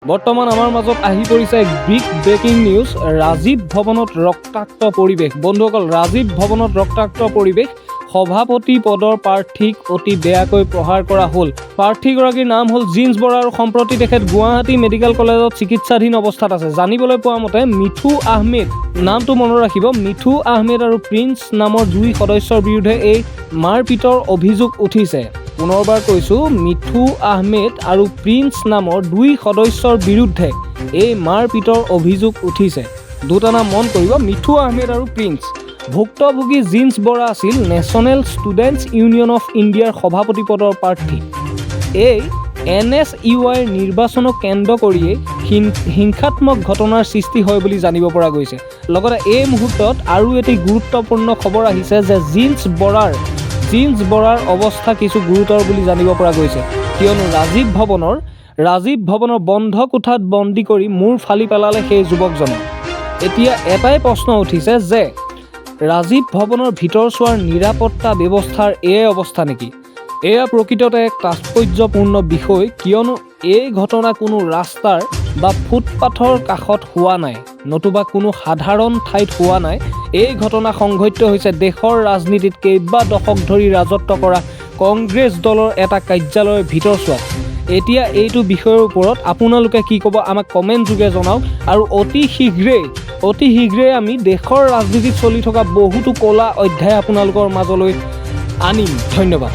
বৰ্তমান আমাৰ মাজত আহি পৰিছে এক বিগ ব্ৰেকিং নিউজ। ৰাজীৱ ভৱনত ৰক্তাক্ত পৰিৱেশ। বন্ধুসকল, ৰাজীৱ ভৱনত ৰক্তাক্ত পৰিৱেশ। সভাপতি পদৰ প্ৰাৰ্থীক অতি বেয়াকৈ প্ৰহাৰ কৰা হ'ল। প্ৰাৰ্থীগৰাকীৰ নাম হ'ল জিন্স বৰা আৰু সম্প্ৰতি তেখেত গুৱাহাটী মেডিকেল কলেজত চিকিৎসাধীন অৱস্থাত আছে। জানিবলৈ পোৱা মতে মিঠু আহমেদ, নামটো মনত ৰাখিব, মিঠু আহমেদ আৰু প্ৰিন্স নামৰ দুই সদস্যৰ বিৰুদ্ধে এই মাৰপিটৰ অভিযোগ উঠিছে। পুনৰবাৰ কৈছোঁ, মিঠু আহমেদ আৰু প্ৰিন্স নামৰ দুই সদস্যৰ বিৰুদ্ধে এই মাৰপিটৰ অভিযোগ উঠিছে। দুটা নাম মন কৰিব, মিঠু আহমেদ আৰু প্ৰিন্স। ভুক্তভোগী জিন্স বৰা আছিল নেশ্যনেল ষ্টুডেণ্টছ ইউনিয়ন অফ ইণ্ডিয়াৰ সভাপতি পদৰ প্ৰাৰ্থী। এই NSUIৰ নিৰ্বাচনক কেন্দ্ৰ কৰিয়েই হিংসাত্মক ঘটনাৰ সৃষ্টি হয় বুলি জানিব পৰা গৈছে। লগতে এই মুহূৰ্তত আৰু এটি গুৰুত্বপূৰ্ণ খবৰ আহিছে যে জিন্স বৰাৰ অৱস্থা কিছু গুৰুতৰ বুলি জানিব পৰা গৈছে। কিয়নো ৰাজীৱ ভৱনৰ বন্ধ কোঠাত বন্দী কৰি মূৰ ফালি পেলালে সেই যুৱকজনে। এতিয়া এটাই প্ৰশ্ন উঠিছে যে ৰাজীৱ ভৱনৰ ভিতৰচোৱাৰ নিৰাপত্তা ব্যৱস্থাৰ এই অৱস্থা নেকি? এয়া প্ৰকৃততে এক তাৎপৰ্যপূৰ্ণ বিষয়, কিয়নো এই ঘটনা কোনো ৰাস্তাৰ বা ফুটপাথৰ কাষত হোৱা নাই, নতুবা কোনো সাধাৰণ ঠাইত হোৱা নাই। এই ঘটনা সংঘটিত হৈছে দেশৰ ৰাজনীতিত কেইবা দশক ধৰি ৰাজত্ব কৰা কংগ্ৰেছ দলৰ এটা কাৰ্যালয়ৰ ভিতৰচোৱাত। এতিয়া এইটো বিষয়ৰ ওপৰত আপোনালোকে কি ক'ব আমাক কমেণ্ট যোগে জনাওক, আৰু অতি শীঘ্ৰেই আমি দেশৰ ৰাজনীতিত চলি থকা বহুতো ক'লা অধ্যায় আপোনালোকৰ মাজলৈ আনিম। ধন্যবাদ।